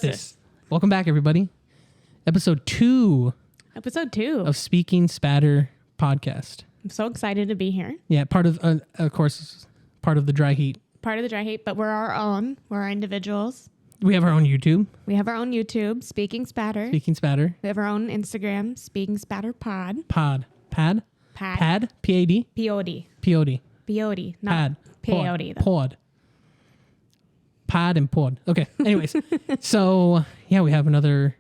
Justice. Welcome back, everybody. Episode 2 of Speaking Spatter podcast. I'm so excited to be here. Yeah, part of the dry heat. Part of the dry heat, but we're our own. We're our individuals. We have our own YouTube. We have our own YouTube, Speaking Spatter. Speaking Spatter. We have our own Instagram, Speaking Spatter Pod. Pad. Pad. P-A-D? P-O-D. P-O-D. P-O-D. Not Pad. P-A-O-D. Pod. Pod and pod. Okay. Anyways. So, yeah, we have another...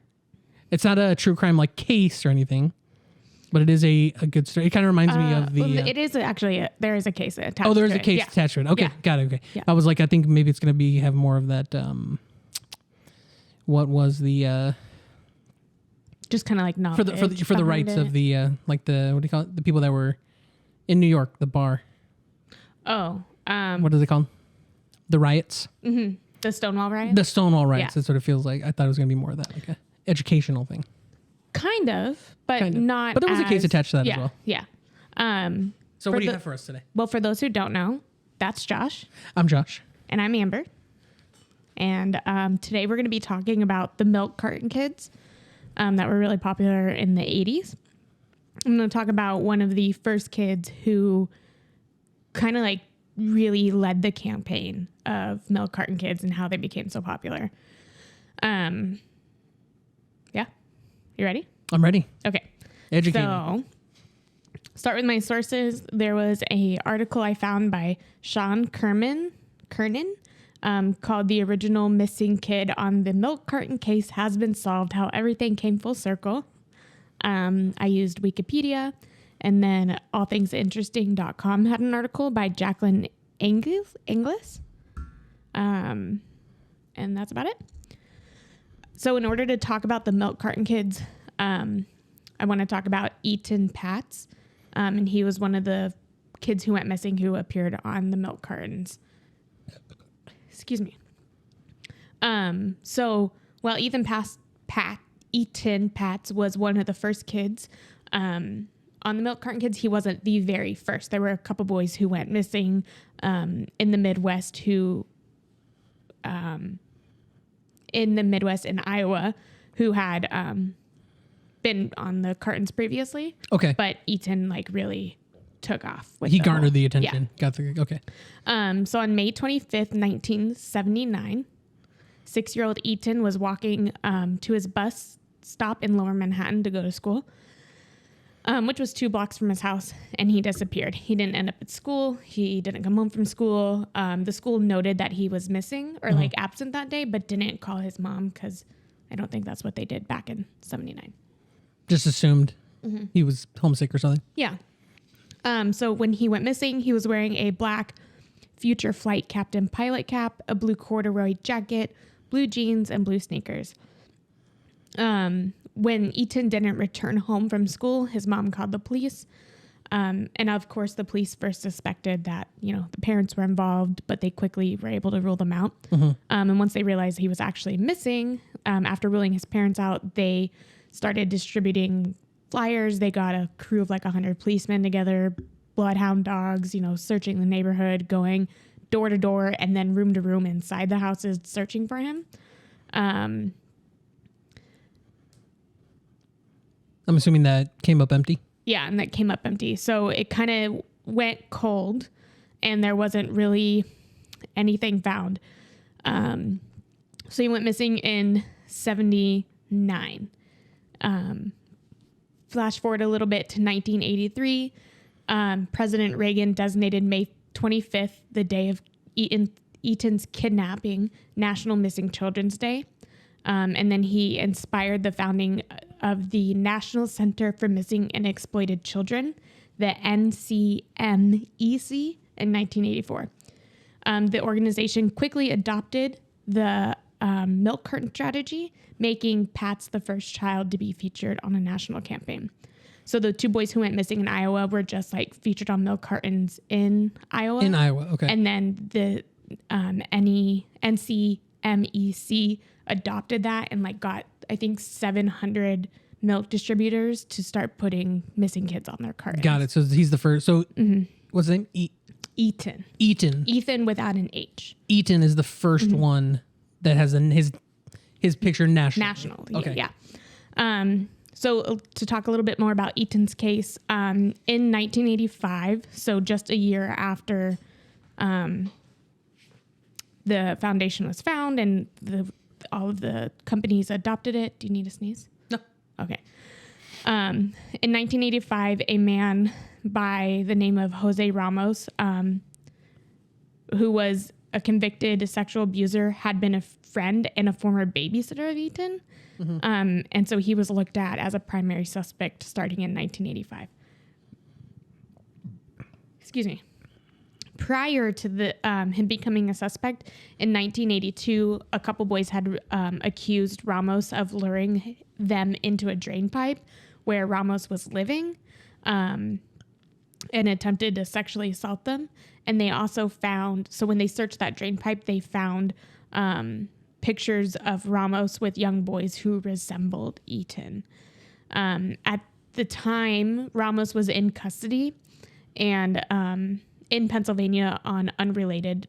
It's not a true crime like case or anything, but it is a good story. It kind of reminds me of the... Well, it is actually... there is a case attached to it. Oh, there is a case attached to it. Okay. Yeah. Got it. Okay. Yeah. I was like, I think maybe it's going to have more of that... what was the... just kind of like knowledge for the rights it. of the what do you call it? The people that were in New York, the bar. Oh, what is it called? The riots. Mm-hmm. The Stonewall riots. The Stonewall riots. Yeah. That's what it feels like. I thought it was going to be more of that, like a educational thing. Kind of, but not. But there was a case attached to that as well. Yeah. So what do you have for us today? Well, for those who don't know, that's Josh. I'm Josh. And I'm Amber. And today we're going to be talking about the milk carton kids that were really popular in the 80s. I'm going to talk about one of the first kids who kind of like really led the campaign of milk carton kids and how they became so popular. Yeah. You ready? I'm ready. Okay. Educate me. So, start with my sources. There was a article I found by Sean Kernan called "The Original Missing Kid on the Milk Carton Case Has Been Solved: How Everything Came Full Circle." I used Wikipedia, and then allthingsinteresting.com had an article by Jacqueline Inglis. And that's about it. So in order to talk about the milk carton kids, I want to talk about Eaton Patz. And he was one of the kids who went missing who appeared on the milk cartons. Excuse me. So while Eaton Patz was one of the first kids on the milk carton kids, he wasn't the very first. There were a couple boys who went missing in the Midwest in Iowa who had been on the cartons previously. Okay. But Eaton really took off. He garnered the attention. Yeah. Okay. So on May 25th, 1979, 6-year-old Eaton was walking to his bus stop in Lower Manhattan to go to school, which was 2 blocks from his house, and he disappeared. He didn't end up at school. He didn't come home from school. The school noted that he was missing or absent that day, but didn't call his mom because I don't think that's what they did back in 79. Just assumed he was homesick or something. Yeah. So when he went missing, he was wearing a black Future Flight Captain pilot cap, a blue corduroy jacket, blue jeans, and blue sneakers. When Eaton didn't return home from school, his mom called the police. And of course, the police first suspected that, the parents were involved, but they quickly were able to rule them out. And once they realized he was actually missing, after ruling his parents out, they started distributing flyers. They got a crew of 100 policemen together, bloodhound dogs, searching the neighborhood, going door to door and then room to room inside the houses searching for him. I'm assuming that came up empty. Yeah, and that came up empty. So it kind of went cold and there wasn't really anything found. So he went missing in 79. Flash forward a little bit to 1983. President Reagan designated May 25th, the day of Eaton's kidnapping, National Missing Children's Day. And then he inspired the founding of the National Center for Missing and Exploited Children, the NCMEC, in 1984. The organization quickly adopted the milk carton strategy, making Patz the first child to be featured on a national campaign. So the 2 boys who went missing in Iowa were just featured on milk cartons in Iowa. In Iowa, okay. And then the NCMEC adopted that and got, I think, 700 milk distributors to start putting missing kids on their cartons. Got it. So he's the first. So what's his name? Eaton. Ethan Ethan without an H. Eaton is the first one that has his his picture nationally. Nationally, Okay. yeah. So to talk a little bit more about Eaton's case, in 1985, so just a year after the foundation was found and all of the companies adopted it. Do you need to sneeze? No. Okay. In 1985, a man by the name of Jose Ramos, who was a convicted sexual abuser, had been a friend and a former babysitter of Eaton. Mm-hmm. And so he was looked at as a primary suspect starting in 1985. Excuse me. Prior to him becoming a suspect, in 1982, a couple boys had accused Ramos of luring them into a drain pipe where Ramos was living and attempted to sexually assault them. And they also found, so when they searched that drain pipe, they found pictures of Ramos with young boys who resembled Eaton. At the time, Ramos was in custody and in Pennsylvania on unrelated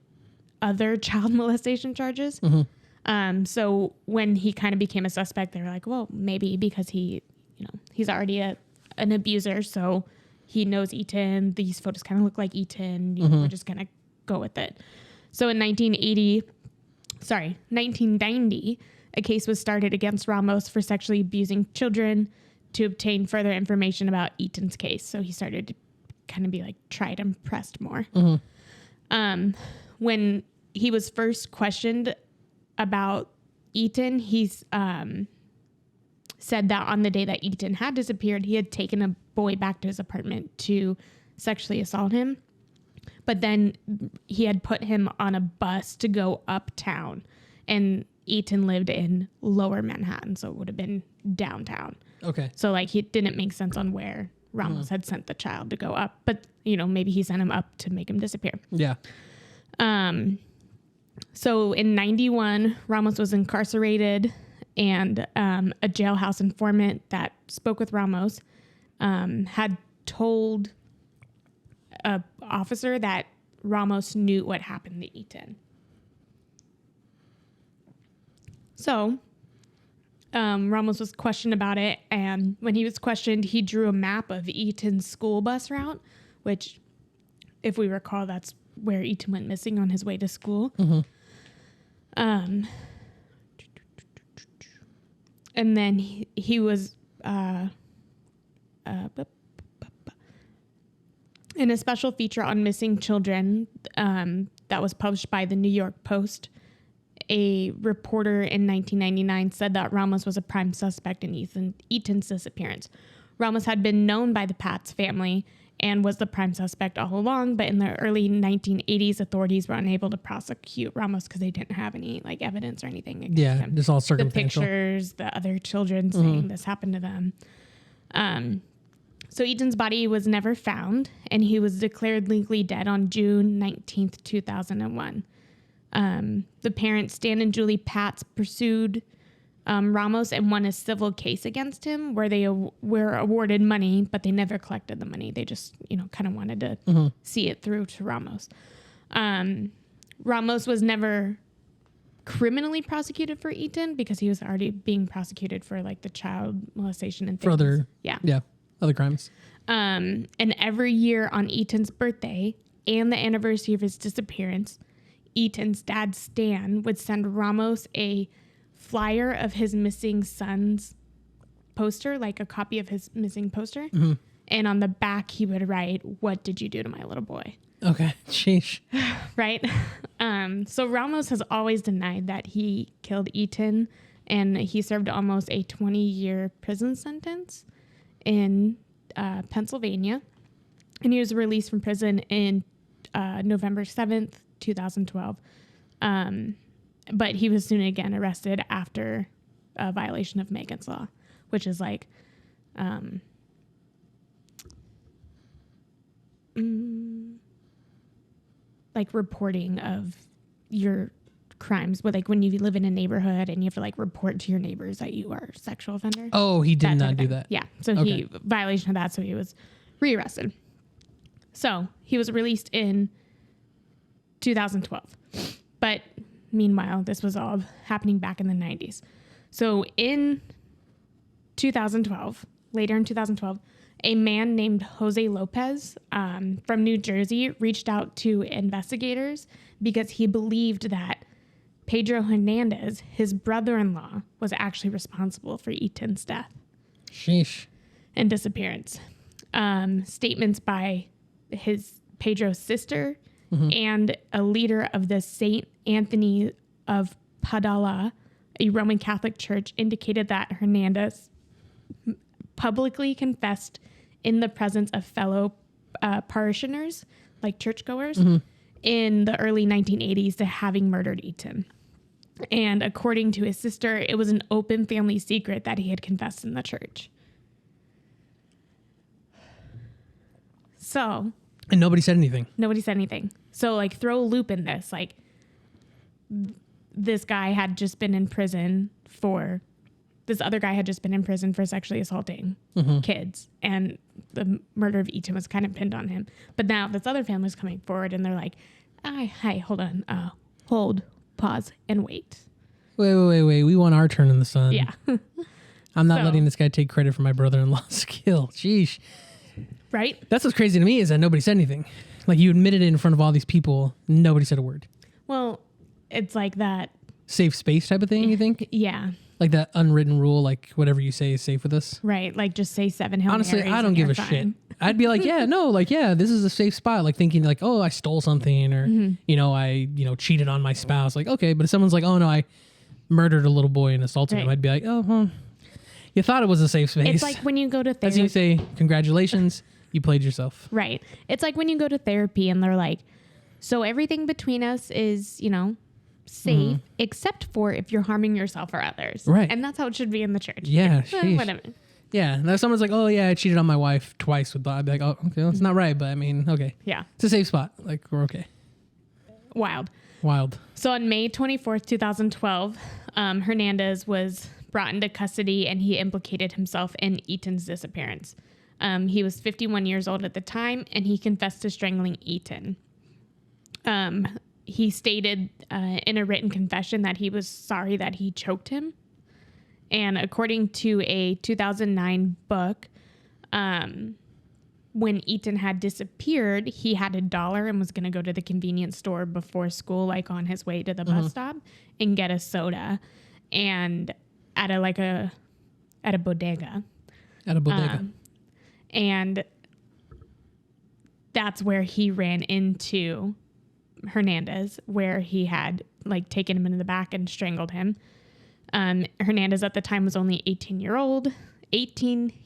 other child molestation charges. Mm-hmm. So when he kind of became a suspect, they were like, well, maybe because he's already an abuser, so he knows Eaton. These photos kind of look like Eaton. Mm-hmm. We're just going to go with it. So in 1990, a case was started against Ramos for sexually abusing children to obtain further information about Eaton's case. So he started to kind of be like tried and pressed more. Mm-hmm. When he was first questioned about Eaton, he's said that on the day that Eaton had disappeared, he had taken a boy back to his apartment to sexually assault him. But then he had put him on a bus to go uptown, and Eaton lived in lower Manhattan, so it would have been downtown. Okay. So like it didn't make sense on where Ramos had sent the child to go up, but maybe he sent him up to make him disappear. Yeah. So in 91, Ramos was incarcerated, and a jailhouse informant that spoke with Ramos had told an officer that Ramos knew what happened to Eaton. So Ramos was questioned about it, and when he was questioned, he drew a map of Eaton's school bus route, which, if we recall, that's where Eaton went missing on his way to school. Mm-hmm. And then he was in a special feature on missing children that was published by the New York Post. A reporter in 1999 said that Ramos was a prime suspect in Eaton's disappearance. Ramos had been known by the Patz family and was the prime suspect all along, but in the early 1980s, authorities were unable to prosecute Ramos because they didn't have any evidence or anything against him. Just all circumstantial. The pictures, the other children saying this happened to them. So Eaton's body was never found, and he was declared legally dead on June 19th, 2001. The parents, Stan and Julie Patz, pursued Ramos and won a civil case against him where they were awarded money, but they never collected the money. They just, kind of wanted to see it through to Ramos. Ramos was never criminally prosecuted for Eaton because he was already being prosecuted for the child molestation and things. For other, other crimes. And every year on Eaton's birthday and the anniversary of his disappearance, Eaton's dad, Stan, would send Ramos a flyer of his missing son's poster, a copy of his missing poster. Mm-hmm. And on the back, he would write, "What did you do to my little boy?" Okay. Sheesh. Right? So Ramos has always denied that he killed Eaton, and he served almost a 20-year prison sentence in Pennsylvania. And he was released from prison in November 7th, 2012. But he was soon again arrested after a violation of Megan's Law, which is reporting of your crimes, but when you live in a neighborhood and you have to report to your neighbors that you are a sexual offender. Oh, he did not do that. Yeah. So he violation of that. So he was rearrested. So he was released in 2012. But meanwhile, this was all happening back in the 90s. So in 2012, later in 2012, a man named Jose Lopez from New Jersey reached out to investigators because he believed that Pedro Hernandez, his brother-in-law, was actually responsible for Eaton's death. Sheesh. And disappearance. Statements by Pedro's sister and a leader of the St. Anthony of Padua, a Roman Catholic church, indicated that Hernandez publicly confessed in the presence of fellow parishioners, like churchgoers, in the early 1980s to having murdered Eaton. And according to his sister, it was an open family secret that he had confessed in the church. So. And nobody said anything. Nobody said anything. So, like, throw a loop in this. Like, this guy had just been in prison for... This other guy had just been in prison for sexually assaulting kids. And the murder of Eaton was kind of pinned on him. But now this other family's coming forward and they're like, hi, hold on. Hold, pause, and wait. Wait. We want our turn in the sun. Yeah. I'm not letting this guy take credit for my brother-in-law's kill. Sheesh. Right? That's what's crazy to me is that nobody said anything. Like, you admitted it in front of all these people. Nobody said a word. Well, it's like that. Safe space type of thing, you think? Yeah. Like that unwritten rule, like whatever you say is safe with us. Right. Like just say 7 Hail Honestly, Marys I don't give a shit. I'd be like, this is a safe spot. Like thinking like, oh, I stole something or, I cheated on my spouse. Like, okay. But if someone's like, oh no, I murdered a little boy and assaulted him, I'd be like, oh, well, you thought it was a safe space. It's like when you go to therapy. As you say, congratulations, you played yourself. Right. It's like when you go to therapy and they're like, so everything between us is, safe, except for if you're harming yourself or others. Right. And that's how it should be in the church. Yeah. Whatever. Yeah. Now someone's like, oh yeah, I cheated on my wife twice with that. I'd be like, oh, okay, well, it's not right, but I mean, okay. Yeah. It's a safe spot. Like, we're okay. Wild. So on May 24th, 2012, Hernandez was brought into custody and he implicated himself in Eaton's disappearance. He was 51 years old at the time and he confessed to strangling Eaton. He stated in a written confession that he was sorry that he choked him. And according to a 2009 book, when Eaton had disappeared, he had $1 and was going to go to the convenience store before school, like on his way to the bus stop, and get a soda. And at a bodega. At a bodega. And that's where he ran into Hernandez, where he had like taken him into the back and strangled him. Hernandez at the time was only 18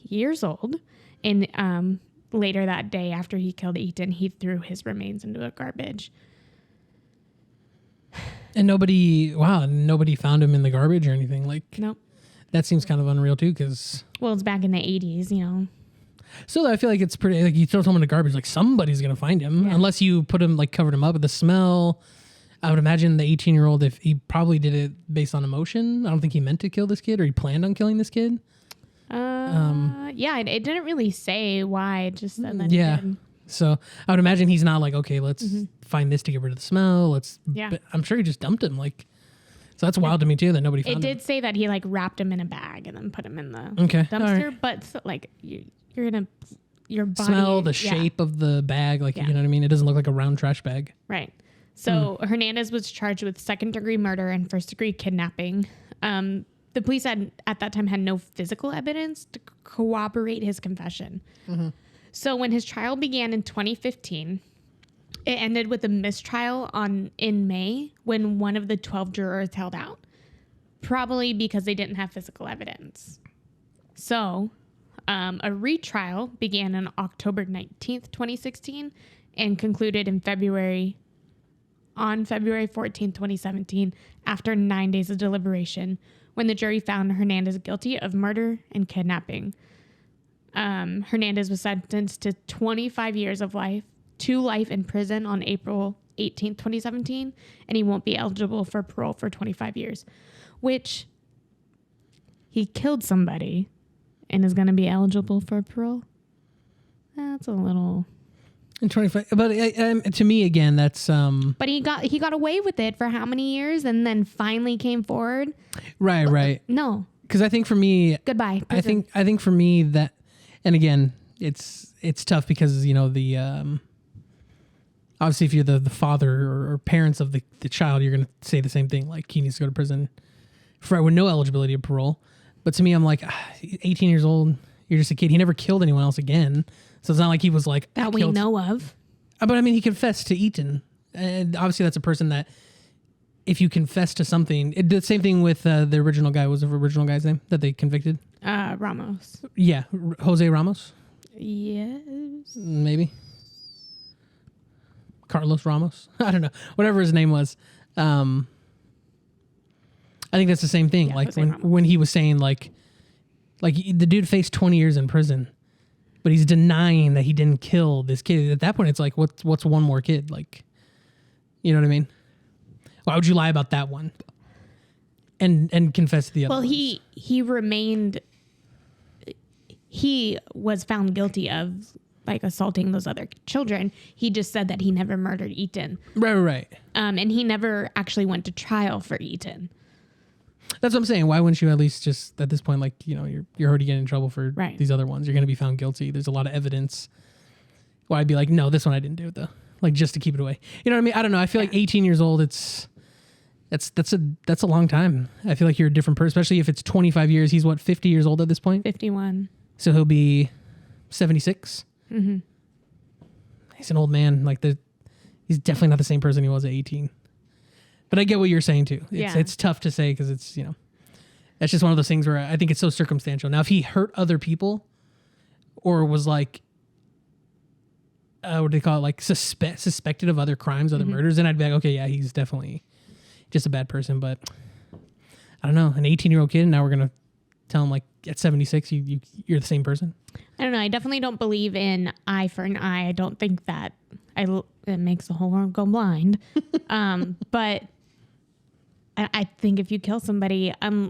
years old. And later that day after he killed Eaton, he threw his remains into a garbage. And nobody found him in the garbage or anything. Like, nope. That seems kind of unreal too, because... Well, it's back in the 80s, So I feel like it's pretty, like you throw someone in the garbage, like somebody's going to find him. Yeah. Unless you put him, like covered him up with the smell. I would imagine the 18-year-old, if he probably did it based on emotion. I don't think he meant to kill this kid or he planned on killing this kid. Yeah, it didn't really say why, just and then did. So I would imagine he's not like, okay, let's find this to get rid of the smell. But I'm sure he just dumped him. Like, so that's wild to me too that nobody found him. It did say that he like wrapped him in a bag and then put him in the dumpster. Right. But like you're gonna your body smell the shape of the bag, like you know what I mean. It doesn't look like a round trash bag. Right. So Hernandez was charged with second-degree murder and first-degree kidnapping. The police at that time had no physical evidence to corroborate his confession. So when his trial began in 2015, it ended with a mistrial in May when one of the 12 jurors held out, probably because they didn't have physical evidence. So a retrial began on October 19th, 2016, and concluded on February 14th, 2017, after 9 days of deliberation, when the jury found Hernandez guilty of murder and kidnapping. Hernandez was sentenced to 25 years of life, to life in prison on April 18th, 2017, and he won't be eligible for parole for 25 years, which he killed somebody and is going to be eligible for parole. That's a little... In 25, but to me again, that's But he got away with it for how many years, and then finally came forward. right. No, Because I think for me, goodbye. I think for me that, and again, it's tough because the obviously if you're the father or parents of the child, you're gonna say the same thing, like he needs to go to prison with no eligibility of parole. But to me, I'm like, 18 years old, you're just a kid. He never killed anyone else again. So it's not like he was like that we know of. But I mean, he confessed to Eaton, and obviously that's a person that if you confess to something, it did the same thing with the original guy. What was the original guy's name that they convicted? Ramos. Yeah, Jose Ramos. Yes. Maybe. Carlos Ramos. I don't know. Whatever his name was. I think that's the same thing. Yeah, like Jose when he was saying like the dude faced 20 years in prison, but he's denying that he didn't kill this kid. At that point, it's like, what's one more kid? Like, you know what I mean? Why would you lie about that one and confess to the other? Well, he remained. He was found guilty of like assaulting those other children. He just said that he never murdered Eaton. Right. And he never actually went to trial for Eaton. That's what I'm saying. Why wouldn't you at least just at this point, like, you're already getting in trouble for Right. these other ones. You're going to be found guilty. There's a lot of evidence. Why I'd be like, no, this one I didn't do it though. Like just to keep it away. You know what I mean? I don't know. I feel like 18 years old, that's a long time. I feel like you're a different person, especially if it's 25 years. He's 50 years old at this point? 51. So he'll be 76. Mm-hmm. He's an old man. Like he's definitely not the same person he was at 18. But I get what you're saying too. It's tough to say because it's, that's just one of those things where I think it's so circumstantial. Now, if he hurt other people or was like, what do they call it? Like suspected of other crimes, other murders, then I'd be like, okay, yeah, he's definitely just a bad person. But I don't know, an 18-year-old kid, now we're going to tell him like at 76, you're the same person. I don't know. I definitely don't believe in eye for an eye. I don't think that it makes the whole world go blind. But I think if you kill somebody, how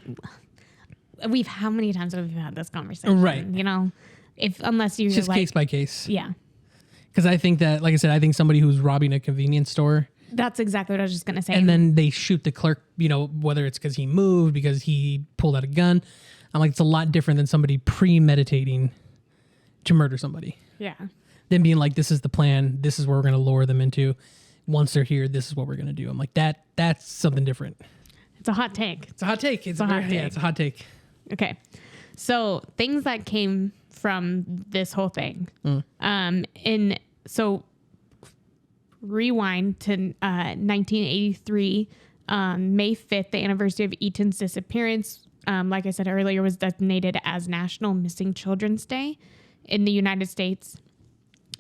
many times have we had this conversation? Right. Unless you're It's just like, case by case. Yeah. Because I think that, like I said, I think somebody who's robbing a convenience store. That's exactly what I was just going to say. And then they shoot the clerk, whether it's because he moved, because he pulled out a gun. I'm like, it's a lot different than somebody premeditating to murder somebody. Yeah. Then being like, this is the plan. This is where we're going to lure them into. Once they're here, this is what we're going to do. I'm like, that's something different. It's a hot take. It's a hot take. It's a hot take. Yeah, it's a hot take. Okay. So things that came from this whole thing. So rewind to 1983, May 5th, the anniversary of Eaton's disappearance, like I said earlier, was designated as National Missing Children's Day in the United States.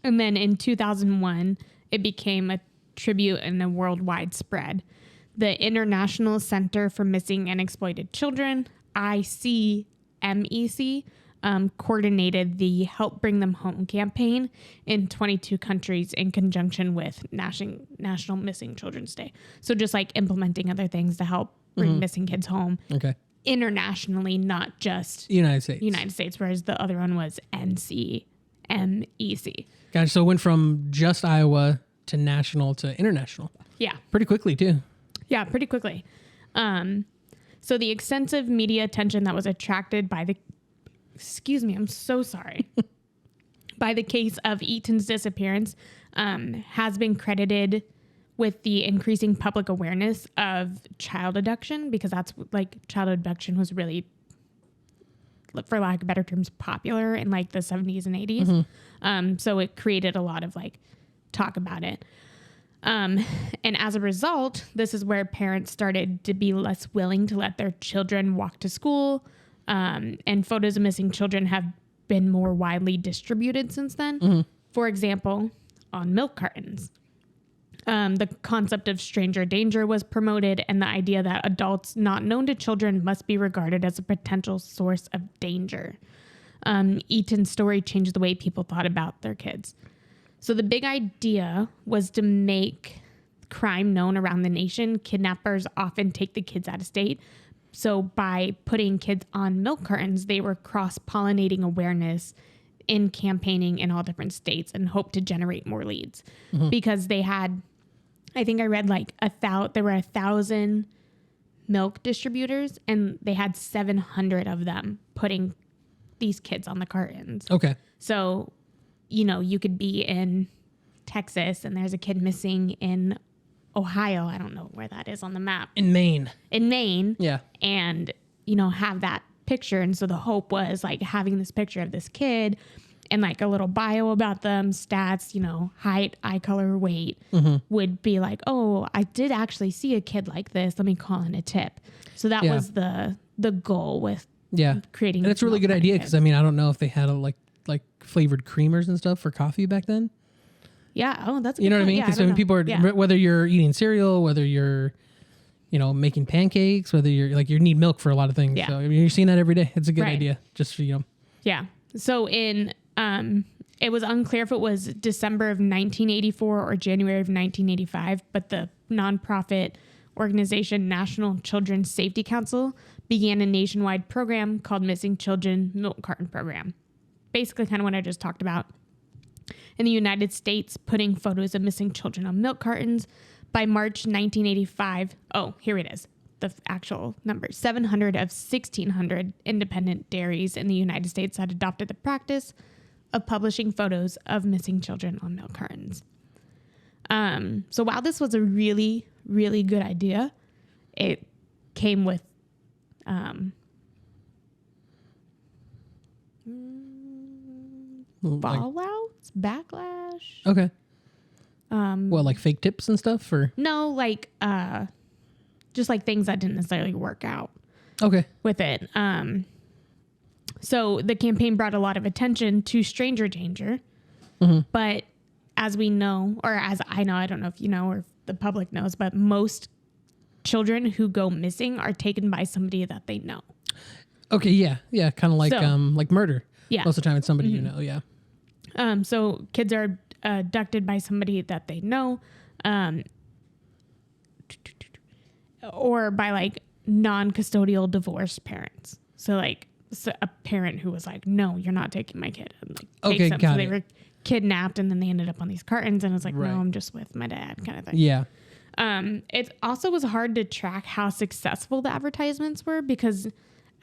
And then in 2001, it became a tribute and a worldwide spread. The International Center for Missing and Exploited Children, ICMEC, coordinated the Help Bring Them Home campaign in 22 countries in conjunction with National Missing Children's Day. So just like implementing other things to help bring missing kids home. Okay. Internationally, not just United States, whereas the other one was NCMEC. Gotcha. So it went from just Iowa to national to international. Yeah. Pretty quickly, too. Yeah, pretty quickly. So the extensive media attention that was attracted by I'm so sorry, by the case of Eaton's disappearance has been credited with the increasing public awareness of child abduction, because that's like child abduction was really, for lack of better terms, popular in like the 70s and 80s. So it created a lot of like talk about it. And as a result, this is where parents started to be less willing to let their children walk to school. And photos of missing children have been more widely distributed since then. For example, on milk cartons. The concept of stranger danger was promoted, and the idea that adults not known to children must be regarded as a potential source of danger. Eaton's story changed the way people thought about their kids. So the big idea was to make crime known around the nation. Kidnappers often take the kids out of state. So by putting kids on milk cartons, they were cross-pollinating awareness in campaigning in all different states and hoped to generate more leads because they had, I think I read like there were 1,000 milk distributors and they had 700 of them putting these kids on the cartons. Okay. So, you know, you could be in Texas and there's a kid missing in Ohio. I don't know where that is on the map. In Maine. Yeah. And, you know, have that picture. And so the hope was like having this picture of this kid and like a little bio about them, stats, you know, height, eye color, weight would be like, oh, I did actually see a kid like this. Let me call in a tip. So that was the goal with creating. And it's a really good idea because I mean, I don't know if they had like flavored creamers and stuff for coffee back then. Yeah. Oh, that's a good you know what I mean? Yeah, Because when people are whether you're eating cereal, whether you're making pancakes, whether you're like you need milk for a lot of things. Yeah. So I mean, you're seeing that every day. It's a good idea. Just for Yeah. So it was unclear if it was December of 1984 or January of 1985, but the nonprofit organization National Children's Safety Council began a nationwide program called Missing Children Milk Carton Program. Basically kind of what I just talked about. In the United States, putting photos of missing children on milk cartons. By March 1985, oh, here it is, the actual number, 700 of 1,600 independent dairies in the United States had adopted the practice of publishing photos of missing children on milk cartons. So while this was a really, really good idea, it came with fallouts, backlash. Okay. Well, like fake tips and stuff, or no, like just like things that didn't necessarily work out. Okay. With it. So the campaign brought a lot of attention to stranger danger, but as we know, or as I know, I don't know if you know or if the public knows, but most children who go missing are taken by somebody that they know. Okay. Yeah. Kind of like murder. Yeah. Most of the time it's somebody you know. Yeah. So kids are abducted by somebody that they know, or by like non-custodial divorced parents. So like a parent who was like, no, you're not taking my kid. And like takes them. So they were kidnapped and then they ended up on these cartons and it's like, no, I'm just with my dad kind of thing. Yeah. It also was hard to track how successful the advertisements were because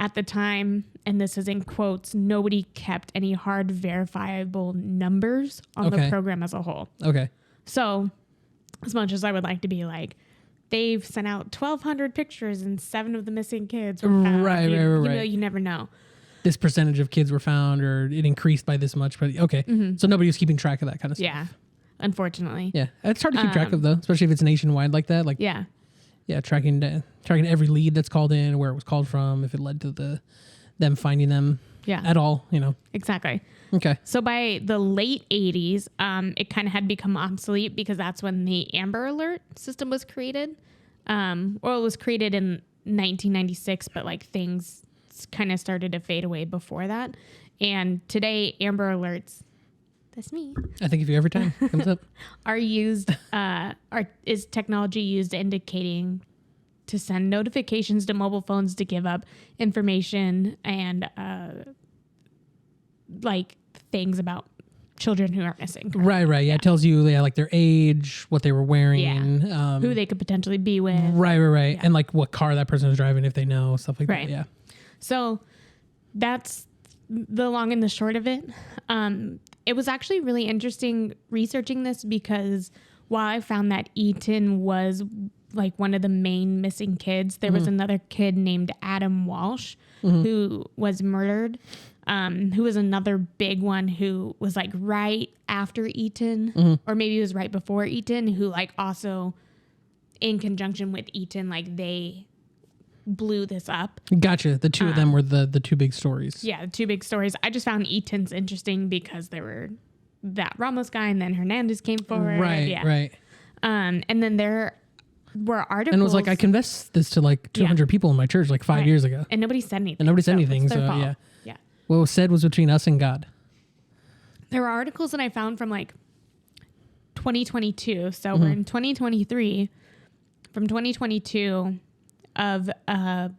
at the time, and this is in quotes, nobody kept any hard verifiable numbers on the program as a whole. Okay. So as much as I would like to be like, they've sent out 1,200 pictures and 7 of the missing kids were found. Right. You never know. This percentage of kids were found or it increased by this much. But okay. So nobody was keeping track of that kind of stuff. Yeah. Unfortunately. Yeah. It's hard to keep track of though, especially if it's nationwide like that. Like yeah, tracking every lead that's called in, where it was called from, if it led to them finding them at all, Exactly. Okay. So by the late 80s, it kind of had become obsolete because that's when the Amber Alert system was created. Well, it was created in 1996, but like things kind of started to fade away before that. And today, Amber Alerts, that's me. I think if you every time comes up, are used, is technology used indicating to send notifications to mobile phones to give up information and like things about children who are missing. Right. Yeah. It tells you like their age, what they were wearing, who they could potentially be with. Right. Yeah. And like what car that person is driving if they know, stuff like that. Yeah. So that's the long and the short of it. It was actually really interesting researching this because while I found that Eaton was like one of the main missing kids, there was another kid named Adam Walsh who was murdered, who was another big one who was like right after Eaton, or maybe it was right before Eaton, who like also in conjunction with Eaton, like they blew this up. Gotcha. The two of them were the two big stories. Yeah, the two big stories. I just found Eaton's interesting because there were that Ramos guy and then Hernandez came forward. Right, yeah. Right. And then there were articles. And it was like, I confessed this to like 200 people in my church like 5 years ago. And nobody said anything. So yeah. Yeah. What was said was between us and God. There were articles that I found from like 2022. So we're in 2023. From 2022 of a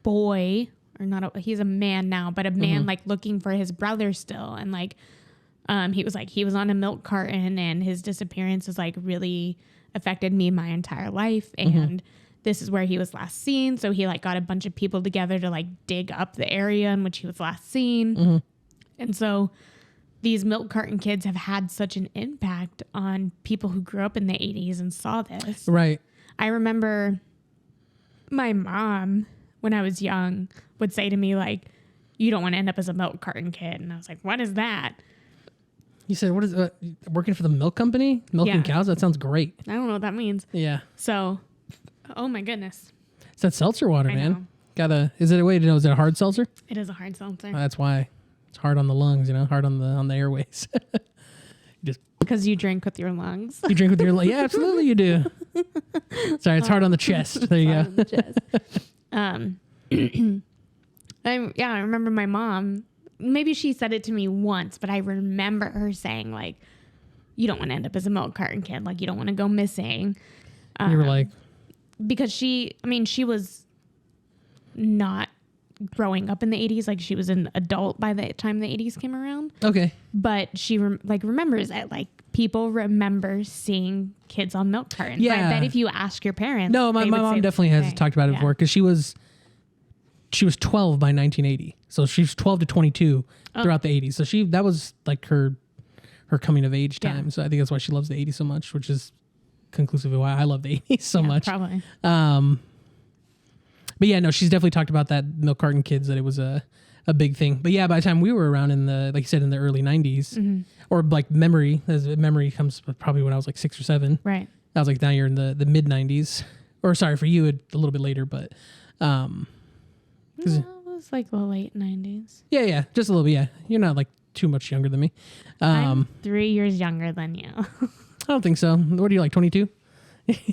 boy, or not, he's a man now, but a man like looking for his brother still. And like, he was on a milk carton, and his disappearance has like really affected me my entire life. And this is where he was last seen. So he like got a bunch of people together to like dig up the area in which he was last seen. And so these milk carton kids have had such an impact on people who grew up in the 80s and saw this. Right. I remember my mom, when I was young, would say to me like, you don't want to end up as a milk carton kid. And I was like, what is that? You said, what is working for the milk company? Milking cows? That sounds great. I don't know what that means. Yeah. So, oh my goodness. It's that seltzer water, I man. know. Is it a way to know? Is it a hard seltzer? It is a hard seltzer. That's why it's hard on the lungs, hard on the airways. Because you drink with your lungs. You drink with your lungs. Yeah, absolutely you do. Sorry, it's hard on the chest. There you go. I remember my mom, maybe she said it to me once, but I remember her saying like, you don't want to end up as a milk carton kid. Like you don't want to go missing. You were like, because she was not growing up in the 80s. Like she was an adult by the time the 80s came around. okay. But she remembers it. Like people remember seeing kids on milk cartons. Yeah. I bet if you ask your parents. No, my mom definitely has talked about it before, because she was 12 by 1980. So she was 12 to 22 throughout the 80s. So that was like her coming of age time. Yeah. So I think that's why she loves the 80s so much, which is conclusively why I love the 80s so much. Probably. But yeah, no, she's definitely talked about that milk carton kids, that it was a big thing. But yeah, by the time we were around in the, like you said, in the early 90s, or like memory comes probably when I was like 6 or 7. Right. I was like, now you're in the mid 90s, or sorry for you, a little bit later, but It was like the late 90s. yeah, just a little bit. Yeah, you're not like too much younger than me. I'm 3 years younger than you. I don't think so. What are you, like 22?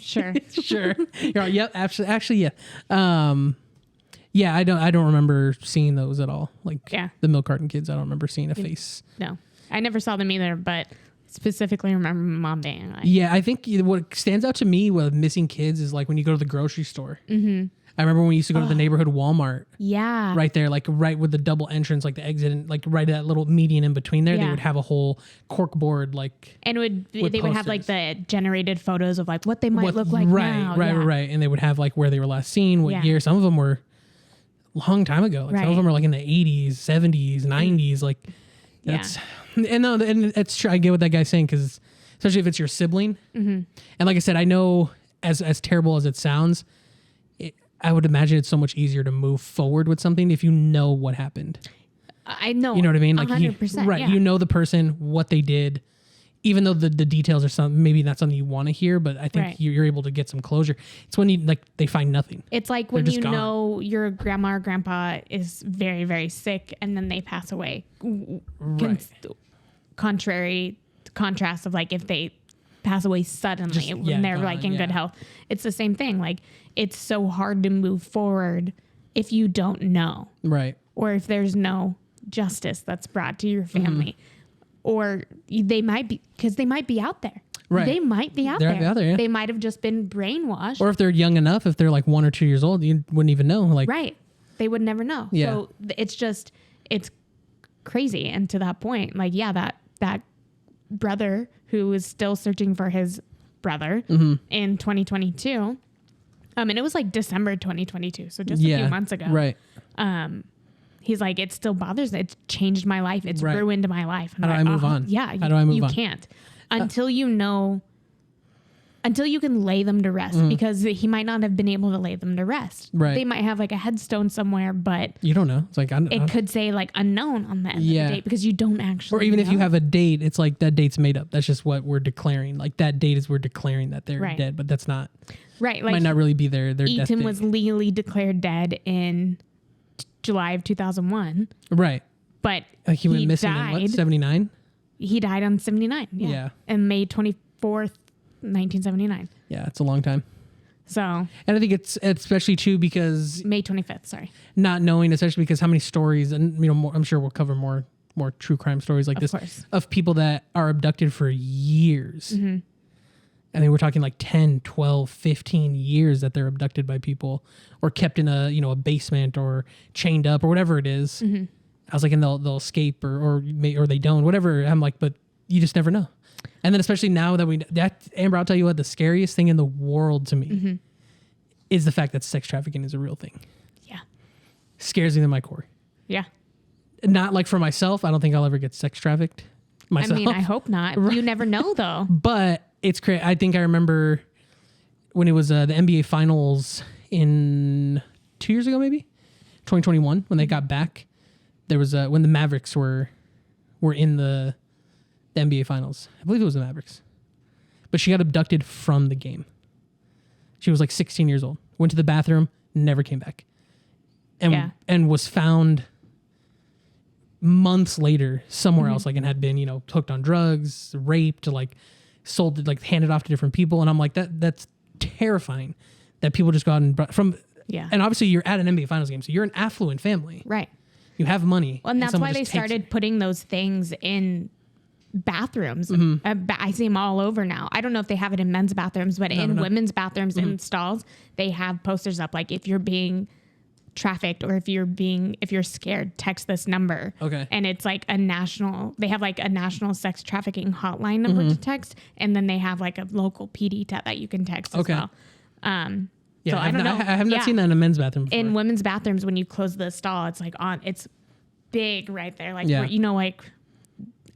Sure. Sure. You're right. Yep. Actually, yeah. Yeah, I don't remember seeing those at all. Like the milk carton kids, I don't remember seeing a face. No, I never saw them either, but specifically remember my mom being like. Yeah, I think what stands out to me with missing kids is like when you go to the grocery store. I remember when we used to go to the neighborhood Walmart. Yeah. Right there, like right with the double entrance, like the exit, and like right at that little median in between there, they would have a whole cork board, like. And they would have like the generated photos of like what they might look like now. Right. And they would have like where they were last seen, what year. Some of them were a long time ago. Like some of them are like in the 80s, 70s, 90s. Like that's, and it's true. I get what that guy's saying, because especially if it's your sibling. And like I said, I know as terrible as it sounds, I would imagine it's so much easier to move forward with something if you know what happened. I know. You know what I mean? Like 100%. Right. You know the person, what they did, even though the details are maybe not something you want to hear, but I think you're able to get some closure. It's when they find nothing. It's like when you know your grandma or grandpa is very, very sick and then they pass away. Right. Contrast of like if they pass away suddenly when they're like in good health. It's the same thing. Like it's so hard to move forward if you don't know. Right. Or if there's no justice that's brought to your family. Or they might be, because they might be out there. Right. They might be out They're out there, yeah. They might have just been brainwashed. Or if they're young enough, if they're like 1 or 2 years old, you wouldn't even know. Like right. They would never know. Yeah. So it's crazy. And to that point, like, that brother who is still searching for his brother in 2022. And it was like December 2022. So just a few months ago. Right. He's like, it still bothers me. It's changed my life. It's ruined my life. How do I move on? Yeah. How do I move on? You can't until you know, until you can lay them to rest, because he might not have been able to lay them to rest. Right. They might have like a headstone somewhere, but you don't know. It's like, it could say like unknown on the end of the date, because you don't actually Or even know. if you have a date, it's like that date's made up. That's just what we're declaring. Like that date is we're declaring that they're dead, but that's not. Right. Like might not really be their death Eaton date. was legally declared dead in July of 2001. Right. But like he went missing died. in what, 79? He died on 79. Yeah. And May 24th, 1979. Yeah, it's a long time. So. And I think it's especially too because May 25th, sorry. Not knowing, especially because how many stories, and more, I'm sure we'll cover more true crime stories like this, course. of people that are abducted for years. I mean, we're talking like 10, 12, 15 years that they're abducted by people or kept in a basement or chained up or whatever it is. Mm-hmm. I was like, and they'll escape or they don't, whatever. I'm like, but you just never know. And then especially now that Amber, I'll tell you what, the scariest thing in the world to me is the fact that sex trafficking is a real thing. Yeah. Scares me to my core. Yeah. Not like for myself. I don't think I'll ever get sex trafficked myself. I mean, I hope not. Right. You never know, though. But it's crazy. I think I remember when it was the NBA Finals in 2 years ago, maybe 2021, when they got back. There was when the Mavericks were in the NBA Finals. I believe it was the Mavericks. But she got abducted from the game. She was like 16 years old. Went to the bathroom, never came back. And was found months later somewhere else, like, and had been, hooked on drugs, raped, like sold, like handed off to different people. And I'm like, that's terrifying that people just go out and and obviously you're at an NBA Finals game, so you're an affluent family. Right. You have money. Well, and that's why they started putting those things in bathrooms. I see them all over now. I don't know if they have it in men's bathrooms, but in women's bathrooms in stalls, they have posters up like, if you're being trafficked or if you're scared, text this number. Okay. And it's like they have like a national sex trafficking hotline number to text, and then they have like a local PD that you can text as well. Yeah, so I don't know. I have not seen that in a men's bathroom before. In women's bathrooms, when you close the stall, it's like it's big right there. Like, where, like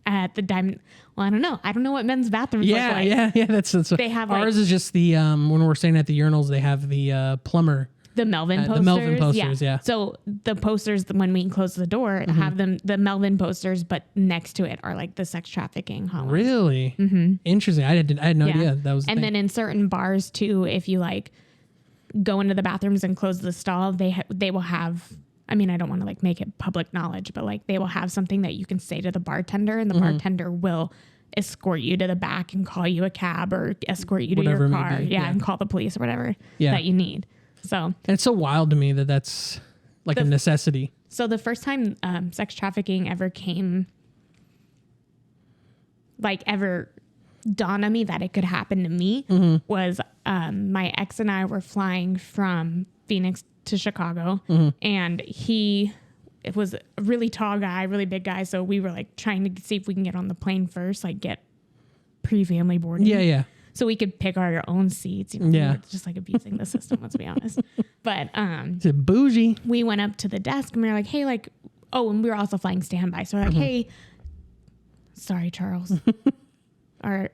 at the diamond. Well, I don't know. I don't know what men's bathrooms look like. Yeah. That's they have ours is just the when we're staying at the urinals, they have the plumber. The Melvin posters. The Melvin posters, yeah. So the posters, when we close the door, have the Melvin posters, but next to it are like the sex trafficking hotline. Really? Mm-hmm. Interesting. I had no idea that was. And then in certain bars too, if you like go into the bathrooms and close the stall, they will have. I mean, I don't want to like make it public knowledge, but like they will have something that you can say to the bartender, and the bartender will escort you to the back and call you a cab or escort you to Whatever your car, and call the police or whatever that you need. So, and it's so wild to me that that's like a necessity. So the first time sex trafficking ever came, like ever dawned on me that it could happen to me was my ex and I were flying from Phoenix to Chicago, and it was a really tall guy, really big guy. So we were like trying to see if we can get on the plane first, like get pre-family boarding. Yeah. So we could pick our own seats. We were just like abusing the system, let's be honest. But it's a bougie. We went up to the desk and we were like, hey, like, and we were also flying standby. So we're like, hey, sorry, Charles. Our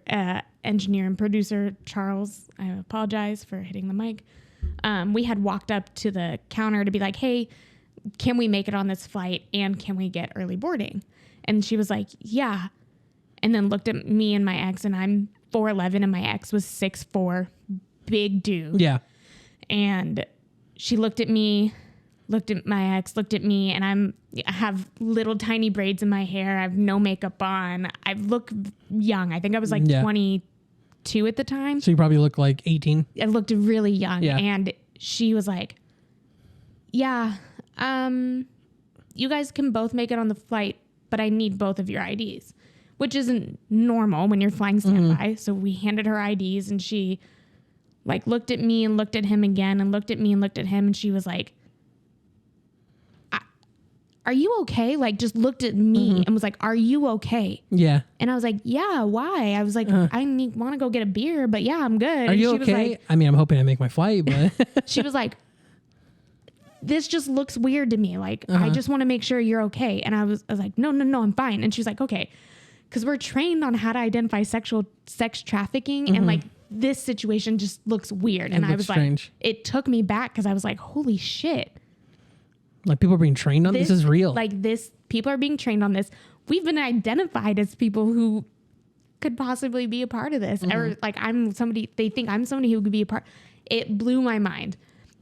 engineer and producer, Charles, I apologize for hitting the mic. We had walked up to the counter to be like, hey, can we make it on this flight and can we get early boarding? And she was like, yeah. And then looked at me and my ex, and I'm 4'11" and my ex was 6'4", big dude. Yeah. And she looked at me, looked at my ex, looked at me, and I have little tiny braids in my hair. I have no makeup on. I look young. I think I was like 22 at the time. So you probably look like 18. I looked really young. Yeah. And she was like, yeah, you guys can both make it on the flight, but I need both of your IDs. Which isn't normal when you're flying standby. So we handed her IDs, and she like looked at me and looked at him again and looked at me and looked at him. And she was like, are you okay? Like just looked at me and was like, are you okay? Yeah. And I was like, yeah, why? I was like, I want to go get a beer, but yeah, I'm good. Are you and she okay? Was like, I mean, I'm hoping I make my flight, but she was like, this just looks weird to me. Like, I just want to make sure you're okay. And I was like, no, I'm fine. And she was like, okay. Because we're trained on how to identify sex trafficking, and like this situation just looks weird. And I was strange. Like, it took me back because I was like, holy shit. Like people are being trained on this is real. Like people are being trained on this. We've been identified as people who could possibly be a part of this. Or like they think I'm somebody who could be a part. It blew my mind.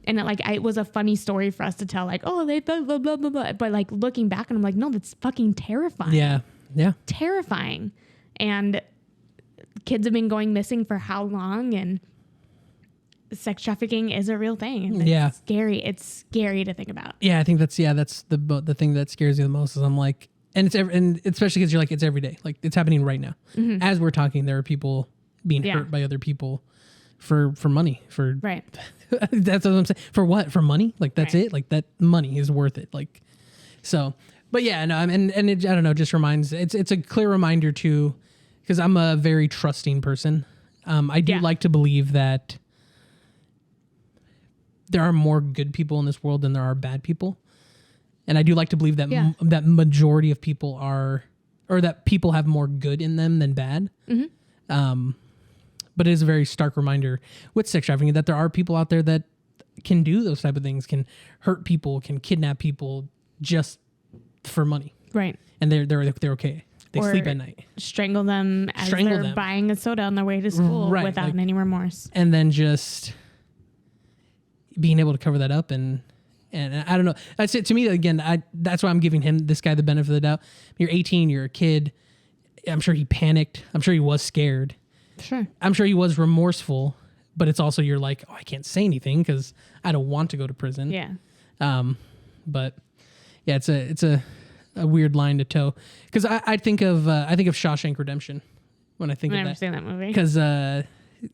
And it was a funny story for us to tell, like, oh, they blah, blah, blah, blah, blah. But like looking back, and I'm like, no, that's fucking terrifying. Yeah. Terrifying. And kids have been going missing for how long, and sex trafficking is a real thing. And it's scary. It's scary to think about. Yeah, I think that's the thing that scares you the most is I'm like, and especially because you're like, it's every day. Like it's happening right now. As we're talking, there are people being hurt by other people for money. For Right. that's what I'm saying. For what? For money? Like that's it? Like that money is worth it. Like so. But yeah, no, and it, I don't know, just reminds, it's a clear reminder too, because I'm a very trusting person. I do like to believe that there are more good people in this world than there are bad people. And I do like to believe that that majority of people are, or that people have more good in them than bad. Mm-hmm. But it is a very stark reminder with sex trafficking that there are people out there that can do those type of things, can hurt people, can kidnap people just for money. Right. And they're okay. They sleep at night. Strangle them as they're buying a soda on their way to school without any remorse. And then just being able to cover that up and I don't know. That's it to me. Again, that's why I'm giving this guy the benefit of the doubt. You're 18, you're a kid. I'm sure he panicked. I'm sure he was scared. Sure. I'm sure he was remorseful, but it's also you're like, oh, I can't say anything because I don't want to go to prison. Yeah. But yeah, it's a weird line to toe because I think of Shawshank Redemption when I think of that. I've never seen that movie because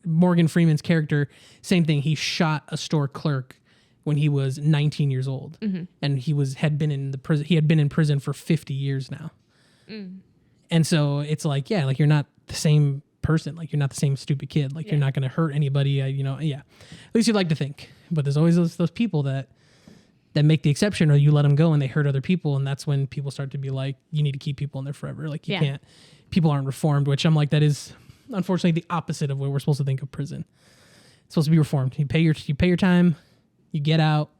Morgan Freeman's character, same thing. He shot a store clerk when he was 19 years old, and he had been in the prison. He had been in prison for 50 years now, and so it's like, yeah, like you're not the same person. Like you're not the same stupid kid. Like you're not going to hurt anybody. You know, yeah. At least you'd like to think, but there's always those people that make the exception, or you let them go and they hurt other people, and that's when people start to be like, you need to keep people in there forever. Like you can't. People aren't reformed, which I'm like, that is unfortunately the opposite of what we're supposed to think of prison. It's supposed to be reformed. You pay your time, you get out,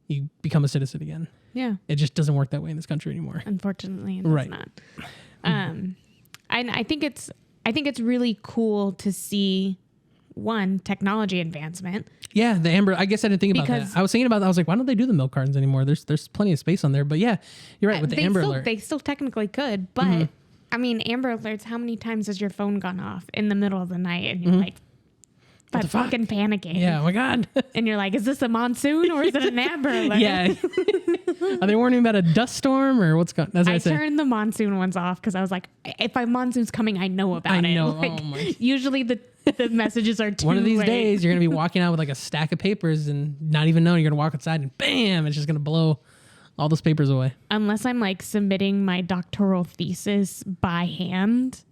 you become a citizen again. Yeah. It just doesn't work that way in this country anymore. Unfortunately, it does not. And I think it's really cool to see technology advancement. Yeah, the Amber. I guess I didn't think about that. I was thinking about that. I was like, why don't they do the milk cartons anymore? There's plenty of space on there. But yeah, you're right with the Amber Alert. They still technically could, but I mean, Amber Alerts. How many times has your phone gone off in the middle of the night and you're like, but fucking panicking? Yeah, oh my god. And you're like, is this a monsoon or is it an Amber Alert? Yeah. Are they warning about a dust storm or what's going? I turned the monsoon ones off because I was like, if a monsoon's coming, I know about it. I know. Like, oh my. Usually the messages are too One of these late. days, you're going to be walking out with like a stack of papers and not even knowing. You're going to walk outside and bam, it's just going to blow all those papers away. Unless I'm like submitting my doctoral thesis by hand,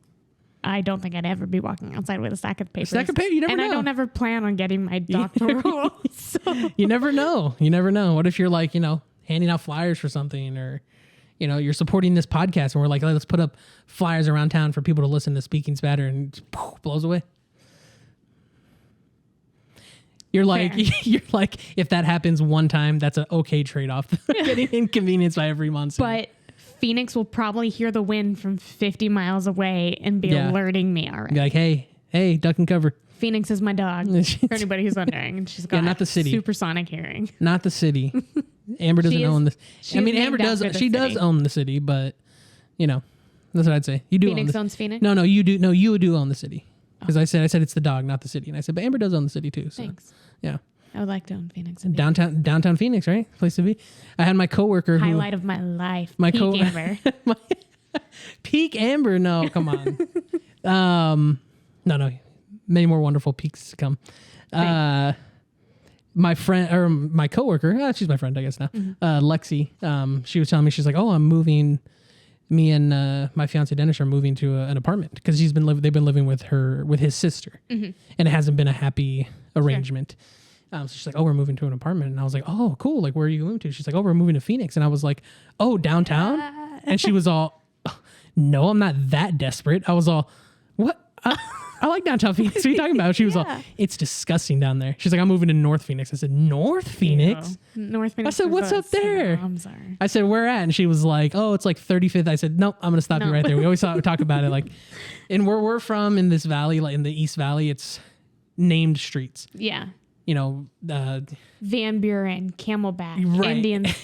I don't think I'd ever be walking outside with a stack of papers. You never know. And I don't ever plan on getting my doctoral. So. You never know. You never know. What if you're like, handing out flyers for something, or, you're supporting this podcast and we're like, let's put up flyers around town for people to listen to Speaking Spatter, and it just, blows away. You're like, if that happens one time, that's an okay trade-off. Getting inconvenienced by every monsoon. But Phoenix will probably hear the wind from 50 miles away and be alerting me already. Be like, hey, duck and cover. Phoenix is my dog, for anybody who's wondering. And she's got not the city. Supersonic hearing. Not the city. Amber doesn't own this. I mean, Amber does. She does own the city, but, that's what I'd say. You do Phoenix owns Phoenix? No, you do. No, you do own the city. Because I said it's the dog, not the city. And I said, but Amber does own the city too. So. Thanks. Yeah. I would like to own Phoenix. Downtown Phoenix, right? Place to be. I had my coworker highlight of my life. Peak Amber. Peak Amber. No, come on. No. Many more wonderful peaks to come. My friend, or my coworker, she's my friend, I guess now. Lexi. She was telling me, she's like, oh, I'm moving. Me and my fiance Dennis are moving to an apartment because they've been living with his sister, and it hasn't been a happy arrangement. Sure. So she's like, oh, we're moving to an apartment, and I was like, oh, cool. Like, where are you moving to? She's like, oh, we're moving to Phoenix, and I was like, oh, downtown, and she was all, no, I'm not that desperate. I was all, what? I like downtown Phoenix. What are you talking about? She was all, it's disgusting down there. She's like, I'm moving to North Phoenix. I said, North Phoenix? North Phoenix. I said, what's up there? I'm sorry. I said, where at? And she was like, oh, it's like 35th. I said, nope, I'm going to stop you right there. We always talk about it. Like, and where we're from in this valley, like in the East Valley, it's named streets. Yeah. Van Buren, Camelback, right.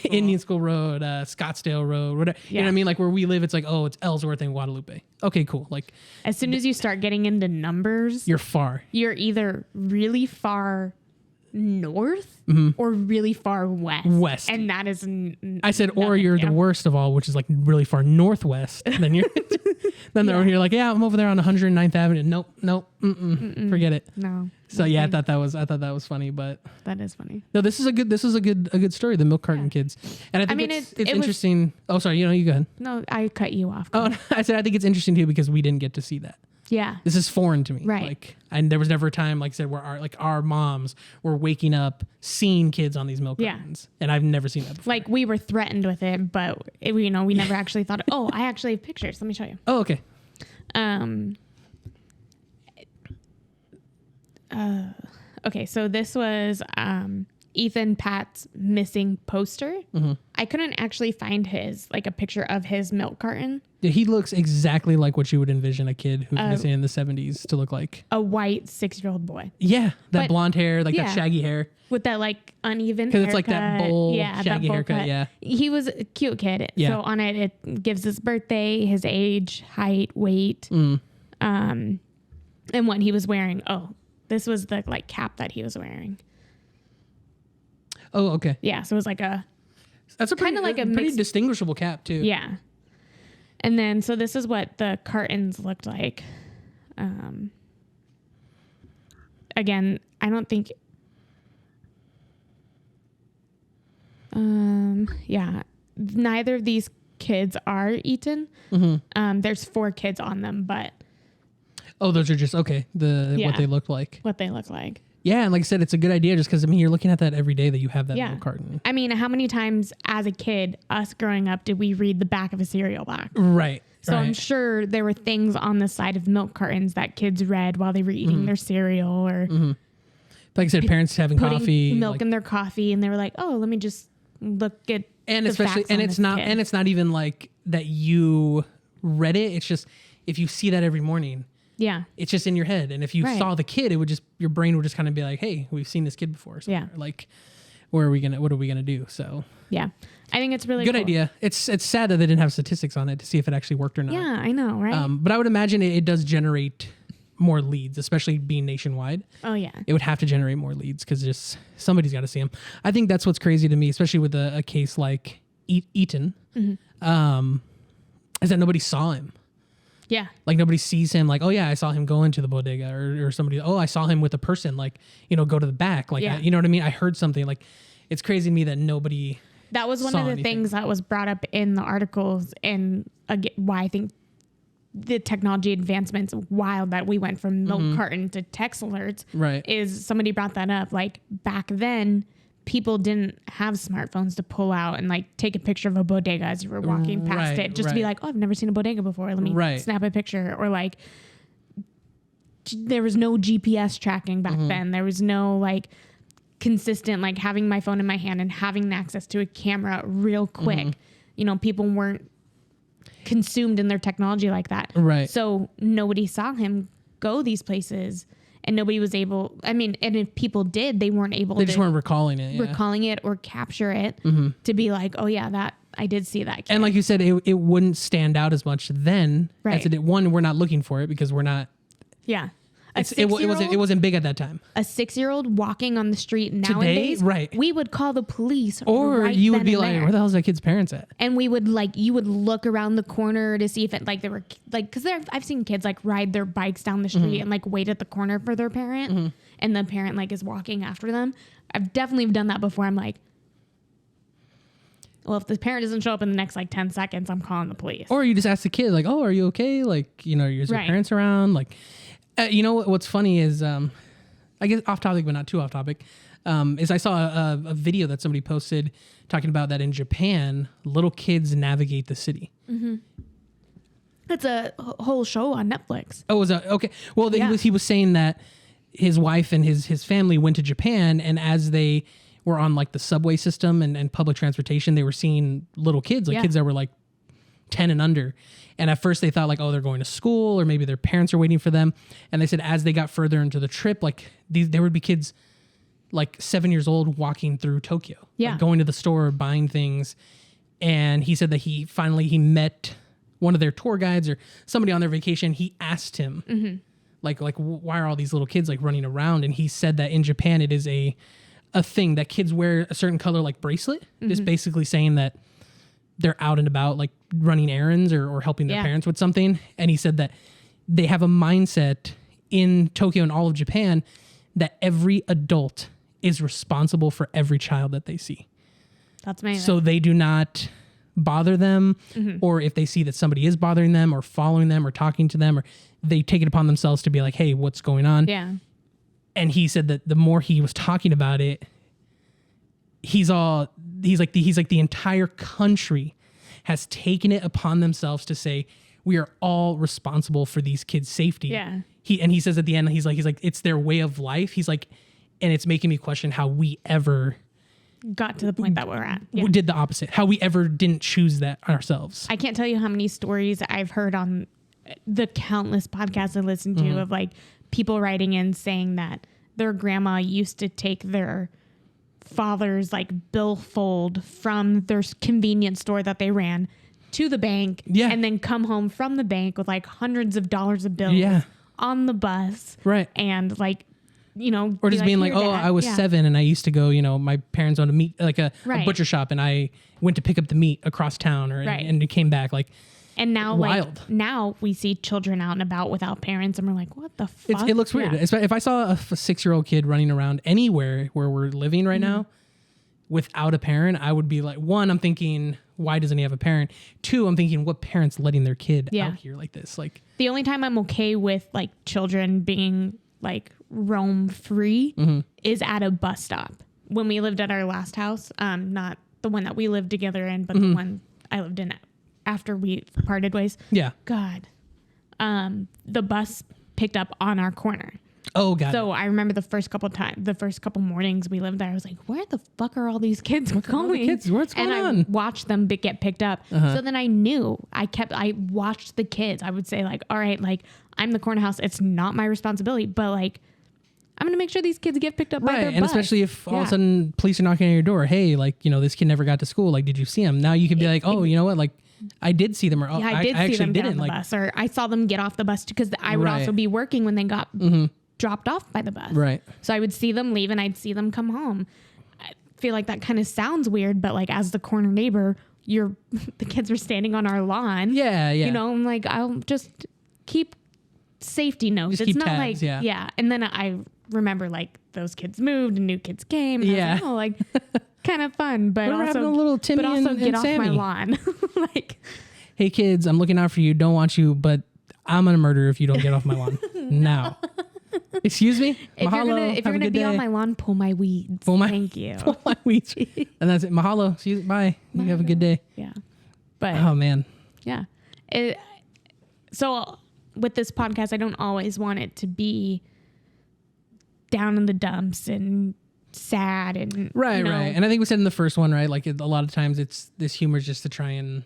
Indian School Road, Scottsdale Road, whatever. Yeah. You know what I mean? Like where we live, it's like, oh, it's Ellsworth and Guadalupe. Okay, cool. Like as soon as you start getting into numbers, you're far. You're either really far north or really far west. West. And that is I said, or you're the worst of all, which is like really far northwest. Then you're you're like, yeah, I'm over there on 109th Avenue. Nope. Forget it. No. So yeah, I thought that was funny, but that is funny. no, this is a good story. The milk carton kids, and I think it's interesting. Oh, sorry, you go ahead. No, I cut you off. Oh, I said I think it's interesting too because we didn't get to see that. Yeah. This is foreign to me. Right. Like, and there was never a time, like I said, where our moms were waking up seeing kids on these milk cartons, and I've never seen that before. Like we were threatened with it, but we never actually thought. Oh, I actually have pictures. Let me show you. Oh, okay. Okay, so this was Ethan Pat's missing poster. I couldn't actually find a picture of his milk carton. Yeah, he looks exactly like what you would envision a kid who's missing in the 70s to look like. A white 6-year-old boy. Yeah, that blonde hair, that shaggy hair. With that uneven haircut. Because it's like that bowl, shaggy haircut, cut. yeah. He was a cute kid. Yeah. So on it gives his birthday, his age, height, weight, and what he was wearing. Oh, this was the cap that he was wearing. Oh, okay. Yeah, so it was that's a pretty distinguishable cap too. Yeah. And then, so this is what the cartons looked like. Again, I don't think... neither of these kids are eaten. There's 4 kids on them, but... Oh, those are just, okay, what they look like. What they look like. Yeah, and like I said, it's a good idea just because, you're looking at that every day that you have that milk carton. I mean, how many times as a kid, us growing up, did we read the back of a cereal box? Right. So I'm sure there were things on the side of milk cartons that kids read while they were eating their cereal or... Like I said, parents having putting coffee. milk in their coffee, and they were like, oh, let me just look at the facts on this kid. And it's not even like that you read it. It's just, if you see that every morning... Yeah. It's just in your head. And if you saw the kid, your brain would just kind of be like, hey, we've seen this kid before. Somewhere. Yeah. Like, what are we going to do? So, yeah, I think it's really good cool. idea. It's sad that they didn't have statistics on it to see if it actually worked or not. Yeah, I know. Right. But I would imagine it does generate more leads, especially being nationwide. Oh yeah. It would have to generate more leads because just somebody's got to see them. I think that's what's crazy to me, especially with a case like Eaton, is that nobody saw him. Yeah. Like nobody sees him like, oh yeah, I saw him go into the bodega or somebody, oh, I saw him with a person, like, go to the back. Like, you know what I mean? I heard something. Like, it's crazy to me that nobody That was one of the things that was brought up in the articles and why I think the technology advancements wild that we went from milk carton to text alerts. Right. Is somebody brought that up. Like back then, people didn't have smartphones to pull out and take a picture of a bodega as you were walking past it, just to be like, oh, I've never seen a bodega before. Let me snap a picture. Or there was no GPS tracking back then. There was no consistent, having my phone in my hand and having access to a camera real quick. People weren't consumed in their technology like that. Right. So nobody saw him go these places. And nobody was able, and if people did, they weren't able to. They just weren't recalling it. Recalling it or capture it to be like, oh yeah, that I did see that kid. And like you said, it wouldn't stand out as much then. Right. As it did. One, we're not looking for it because we're not. Yeah. It wasn't big at that time. A 6-year-old walking on the street nowadays, right? We would call the police, or you would be like, "Where the hell is that kid's parents at?" And we would you would look around the corner to see if it there were because I've seen kids ride their bikes down the street and wait at the corner for their parent, and the parent is walking after them. I've definitely done that before. I'm like, well, if the parent doesn't show up in the next 10 seconds, I'm calling the police. Or you just ask the kid "Oh, are you okay? Is your parents around?" What's funny is, I guess off topic, but not too off topic, is I saw a video that somebody posted talking about that in Japan, little kids navigate the city. It's a whole show on Netflix. Oh, was that okay? Well, he was saying that his wife and his family went to Japan, and as they were on the subway system and public transportation, they were seeing little kids, kids that were 10 and under. And at first they thought they're going to school or maybe their parents are waiting for them. And they said as they got further into the trip, there would be kids 7 years old walking through Tokyo, going to the store, buying things. And he said that he met one of their tour guides or somebody on their vacation. He asked him why are all these little kids like running around? And he said that in Japan it is a thing that kids wear a certain color like bracelet, just basically saying that they're out and about like running errands or helping their parents with something. And he said that they have a mindset in Tokyo and all of Japan that every adult is responsible for every child that they see. That's amazing. So they do not bother them, or if they see that somebody is bothering them or following them or talking to them, or they take it upon themselves to be like, hey, what's going on? Yeah. And he said that the more he was talking about it, he's like the entire country has taken it upon themselves to say we are all responsible for these kids' safety. Yeah. He says at the end, he's like it's their way of life. He's like, and it's making me question how we ever got to the point that we're at. Yeah. did the opposite, how we ever didn't choose that ourselves. I can't tell you how many stories I've heard on the countless podcasts I listen to of like people writing in saying that their grandma used to take their father's like billfold from their convenience store that they ran to the bank and then come home from the bank with like hundreds of dollars of bills on the bus. Right. And like, you know, or just being like, oh, Dad. I was 7 and I used to go, my parents owned a meat, like a butcher shop, and I went to pick up the meat across town and it came back like. And now, wild. Now we see children out and about without parents, and we're like, "What the fuck?" It looks weird. If I saw a 6-year-old kid running around anywhere where we're living right now without a parent, I would be like, 1, I'm thinking, why doesn't he have a parent? 2, I'm thinking, what parent's letting their kid out here like this? Like, the only time I'm okay with like children being like roam free is at a bus stop. When we lived at our last house, not the one that we lived together in, but the one I lived in after we parted ways. Yeah. God. The bus picked up on our corner. Oh, God. So I remember the first couple mornings we lived there, I was like, where the fuck are all these kids going? What's going on? And I watched them get picked up. So then I knew I watched the kids. I would say like, all right, like I'm the corner house. It's not my responsibility, but like, I'm going to make sure these kids get picked up by their and bus. especially if all of a sudden police are knocking on your door. Hey, like, this kid never got to school. Like, did you see him? Now you could be like, oh, you know what? Like, I did see them, or I did see them down the bus, or I saw them get off the bus because I would also be working when they got dropped off by the bus. Right. So I would see them leave and I'd see them come home. I feel like that kind of sounds weird, but like as the corner neighbor, the kids were standing on our lawn. Yeah, yeah. I'm like, I'll just keep safety notes. Just it's keep not tabs, like yeah. And then I remember like those kids moved and new kids came. And I was like, oh, like kind of fun, but We're also having a little Timmy but also and get off Sammy. my lawn. Like, hey kids, I'm looking out for you. Don't want you, but I'm gonna murder if you don't get off my lawn now. Excuse me. If Mahalo. you're gonna be on my lawn, pull my weeds. Thank you. Pull my weeds, and that's it. Mahalo. See you. Bye. You have a good day. Yeah. But oh man. Yeah. So with this podcast, I don't always want it to be down in the dumps and sad and right. And I think we said in the first one, right? Like a lot of times it's this humor is just to try and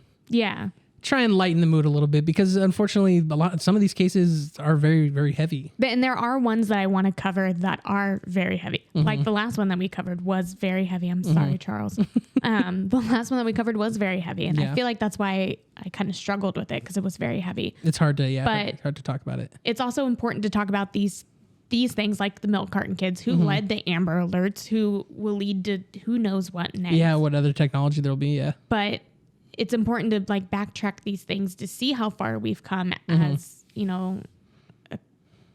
lighten the mood a little bit, because unfortunately some of these cases are very, very heavy. And there are ones that I want to cover that are very heavy. Like the last one that we covered was very heavy. I'm sorry, Charles. The last one that we covered was very heavy. And I feel like that's why I kind of struggled with it, because it was very heavy. It's hard to, hard to talk about it. It's also important to talk about these things like the milk carton kids who led the Amber Alerts, who will lead to who knows what next. Yeah, what other technology there'll be, yeah. But it's important to like backtrack these things to see how far we've come as, a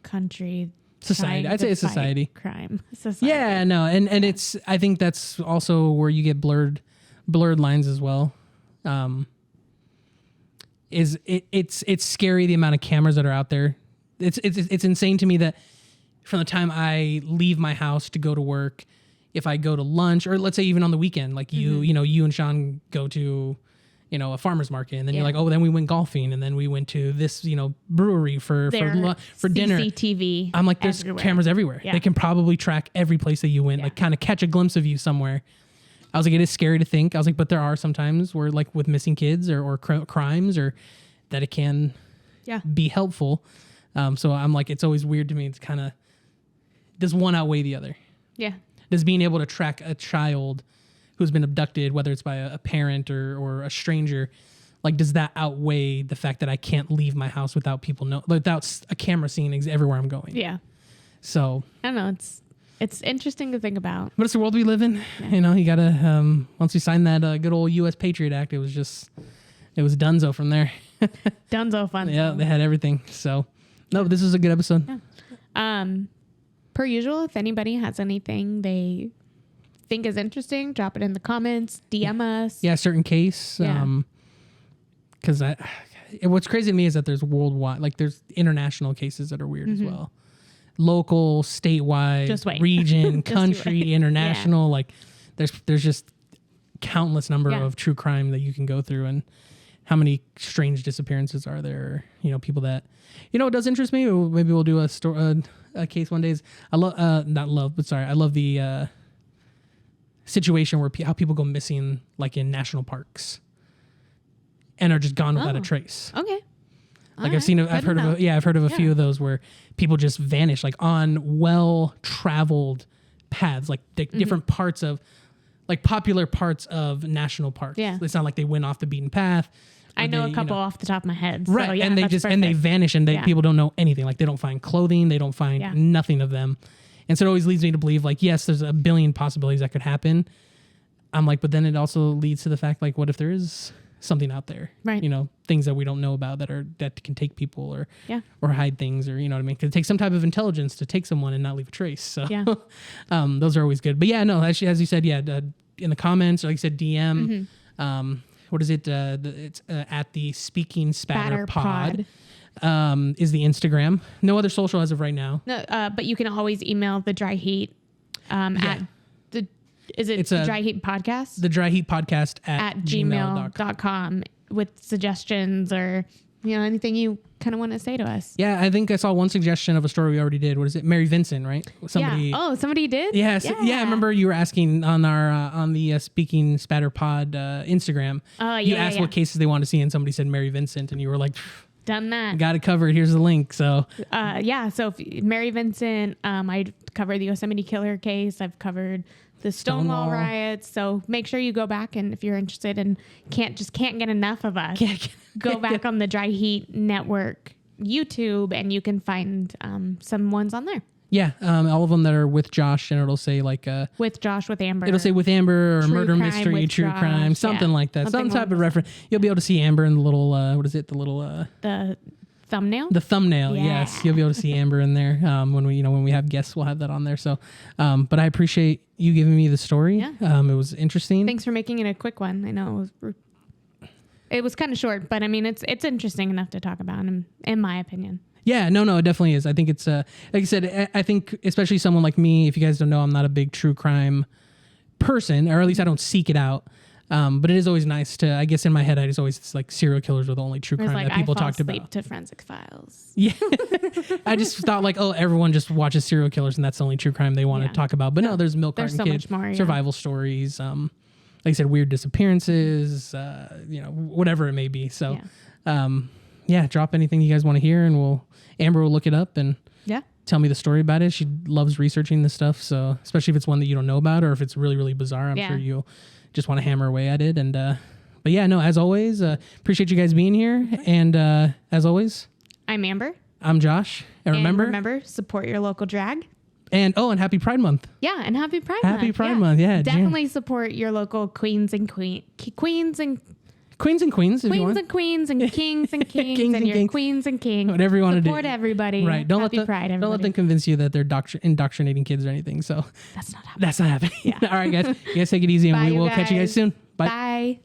country. Society. I'd say it's society. Crime. Society. Yeah, no. And I think that's also where you get blurred lines as well. It's scary the amount of cameras that are out there. It's insane to me that from the time I leave my house to go to work, if I go to lunch, or let's say even on the weekend, like you and Sean go to, a farmer's market, and then you're like, oh, then we went golfing, and then we went to this, brewery for dinner. CCTV. I'm like, there's cameras everywhere. Yeah. They can probably track every place that you went, like kind of catch a glimpse of you somewhere. I was like, it is scary to think. I was like, but there are some times where like with missing kids or crimes, or that it can be helpful. So I'm like, it's always weird to me. It's kind of, does one outweigh the other? Yeah. Does being able to track a child who's been abducted, whether it's by a parent or a stranger, like, does that outweigh the fact that I can't leave my house without without a camera seeing everywhere I'm going? Yeah. So I don't know. It's interesting to think about. But it's the world we live in. Yeah. You know, you gotta, once we signed that good old U.S. Patriot Act, it was dunzo from there. Dunzo fun. Yeah, they had everything. So, no, this is a good episode. Yeah. Per usual, if anybody has anything they think is interesting, drop it in the comments, DM us. Yeah, certain case. Yeah. Because what's crazy to me is that there's worldwide, like there's international cases that are weird as well. Local, statewide, Just wait. region, Just country, international. Like there's just countless number of true crime that you can go through, and how many strange disappearances are there? You know, people that, you know, it does interest me. Maybe we'll do a case one day. I love I love the situation where how people go missing, like in national parks, and are just gone without a trace. Okay. Like I've heard of a few of those where people just vanish, like on well-traveled paths, like different parts of, like popular parts of national parks. Yeah. It's not like they went off the beaten path. I know a couple off the top of my head. Right. So yeah, and they vanish, and people don't know anything. Like they don't find clothing, they don't find nothing of them. And so it always leads me to believe, like, yes, there's a billion possibilities that could happen. I'm like, but then it also leads to the fact, like, what if there is something out there, right? You know, things that we don't know about that can take people or hide things, or, you know what I mean? Because it takes some type of intelligence to take someone and not leave a trace. So those are always good. But yeah, no, actually, as you said, in the comments, or like you said, DM, what is it? It's at the Speaking Spatter Pod. Is the Instagram. No other social as of right now. No, but you can always email the Dry Heat at the Dry Heat Podcast? The Dry Heat Podcast at gmail.com with suggestions or, you know, anything you kind of want to say to us. Yeah, I think I saw one suggestion of a story we already did. What is it? Mary Vincent, right? Somebody. Yeah. Oh, somebody did? Yes. Yeah, I remember you were asking on our on the Speaking Spatter Pod Instagram. You asked what cases they wanted to see, and somebody said Mary Vincent, and you were like, done that. Got it covered. Here's the link. So so if Mary Vincent, I covered the Yosemite Killer case. I've covered the Stonewall riots. So make sure you go back, and if you're interested and can't get enough of us, go back on the Dry Heat Network YouTube, and you can find some ones on there. Yeah, all of them that are with Josh, and it'll say like with Josh, with Amber. It'll say with Amber, or murder mystery, true crime, something like that. Some type of reference. You'll be able to see Amber in the little the thumbnail. The thumbnail, yes. You'll be able to see Amber in there. When we have guests, we'll have that on there. So, but I appreciate you giving me the story. Yeah. It was interesting. Thanks for making it a quick one. I know it was kind of short, but I mean it's interesting enough to talk about, in my opinion. Yeah, no, it definitely is. I think it's like I said, I think especially someone like me, if you guys don't know, I'm not a big true crime person, or at least I don't seek it out. But it is always nice to, I guess in my head, it's like serial killers are the only true crime that people talked about. I fall asleep to Forensic Files. Yeah. I just thought like, oh, everyone just watches serial killers and that's the only true crime they want to talk about. But no, there's Milk Carton Kids, survival stories, like I said, weird disappearances, whatever it may be. So, drop anything you guys want to hear, and Amber will look it up and tell me the story about it. She loves researching this stuff. So especially if it's one that you don't know about, or if it's really, really bizarre, I'm sure you'll just want to hammer away at it. And, but yeah, no, as always, appreciate you guys being here. And, as always, I'm Amber. I'm Josh. And remember, support your local drag. And happy Pride Month. Yeah. And happy Pride Month. Happy Pride Month. Yeah. Definitely support your local queens and queens and queens and queens, if you want. Queens and queens and kings and kings, kings and your kings. Queens and kings. Whatever you want to do. Support everybody. Right. Don't let them convince you that they're indoctrinating kids or anything. So that's not happening. Yeah. All right, guys. You guys take it easy, and we will catch you guys soon. Bye. Bye.